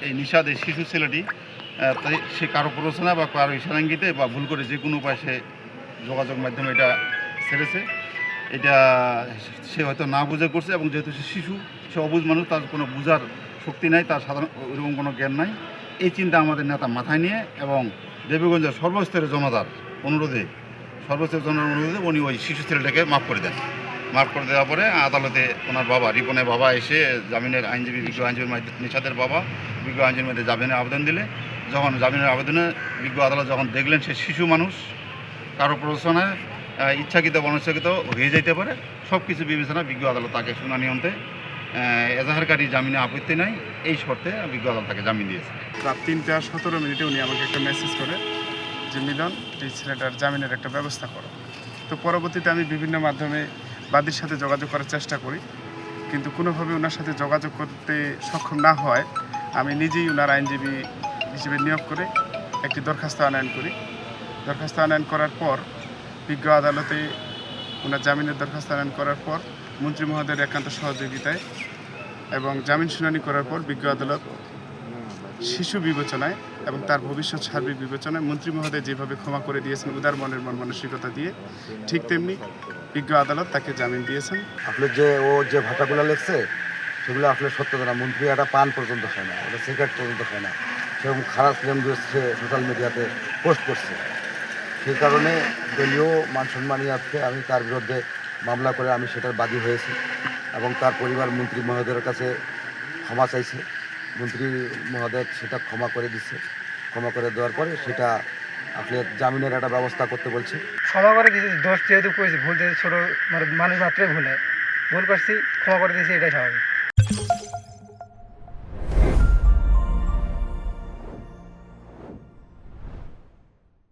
এই নিশাদ এই শিশু ছেলেটি সে কারো প্ররোচনা বা কারো ইশারাঙ্গিতে বা ভুল করে যে কোনো উপায়ে সে যোগাযোগ মাধ্যমে এটা ছেড়েছে। এটা সে হয়তো না বুঝে করছে, এবং যেহেতু সে শিশু, সে অবুঝ মানুষ, তার কোনো বুঝার শক্তি নাই, তার সাধারণ ওইরকম কোনো জ্ঞান নাই। এই চিন্তা আমাদের নেতা মাথায় নিয়ে এবং দেবীগঞ্জের সর্বস্তরের জনতার অনুরোধে উনি ওই শিশু ছেলেটাকে মাফ করে দেন। মাফ করে দেওয়ার পরে আদালতে ওনার বাবা, রিপনের বাবা এসে জামিনের আইনজীবী, বিজ্ঞ আইনজীবীর নিশাদের বাবা বিজ্ঞ আইনজীবীর মধ্যে জামিনের আবেদন দিলে, যখন জামিনের আবেদনে বিজ্ঞ আদালত যখন দেখলেন সে শিশু মানুষ, কারো প্ররোচনায় ইচ্ছাকৃত অনিচ্ছাকৃত হয়ে যেতে পারে, সব কিছু বিবেচনা বিজ্ঞ আদালত তাকে শুনানি অন্তে এজাহারকারী জামিনে আপত্তি নাই, এই শর্তে বিজ্ঞ আদালত তাকে জামিন দিয়েছে। রাত 3টা 17 উনি আমাকে একটা মেসেজ করে যে মিলন, এই ছেলেটার জামিনের একটা ব্যবস্থা করো। তো পরবর্তীতে আমি বিভিন্ন মাধ্যমে বাদীর সাথে যোগাযোগ করার চেষ্টা করি, কিন্তু কোনোভাবে ওনার সাথে যোগাযোগ করতে সক্ষম না হয় আমি নিজেই ওনার আইনজীবী হিসেবে নিয়োগ করে একটি দরখাস্ত আনয়ন করি। দরখাস্ত আনয়ন করার পর বিজ্ঞ আদালতে ওনার জামিনের দরখাস্ত আনয়ন করার পর মন্ত্রী মহোদয়ের একান্ত সহযোগিতায় এবং জামিন শুনানি করার পর বিজ্ঞ আদালত শিশু বিবেচনায় এবং তার ভবিষ্যৎ সার্বিক বিবেচনায় মন্ত্রী মহোদয় যেভাবে ক্ষমা করে দিয়েছেন উদার মনের মন মানসিকতা দিয়ে, ঠিক তেমনি বিজ্ঞ আদালত তাকে জামিন দিয়েছেন। আসলে যে ভাষাগুলো লিখছে সেগুলো আসলে সত্য না। মন্ত্রী একটা পান পর্যন্ত খায় না, ওটা সিগারেট পর্যন্ত খায় না, সেরকম খারাপ ল্যাঙ্গুয়েজ সে সোশ্যাল মিডিয়াতে পোস্ট করছে। সেই কারণে দলীয় মান সম্মান আছে, আমি তার বিরুদ্ধে মামলা করে আমি সেটার বাদী হয়েছি এবং তার পরিবার মন্ত্রী মহোদয়ের কাছে ক্ষমা চাইছে। মন্ত্রী মহোদয় সেটা ক্ষমা করে দিচ্ছে। ক্ষমা করে দেওয়ার পরে সেটা আসলে জামিনের একটা ব্যবস্থা করতে বলছে। ক্ষমা করে দিয়েছি, দোষ যেহেতু করেছি, ভুল যেহেতু ছোটো মানুষ মাত্রই ভুল হয়, ভুল করছি, ক্ষমা করে দিয়েছি, এটাই স্বাভাবিক।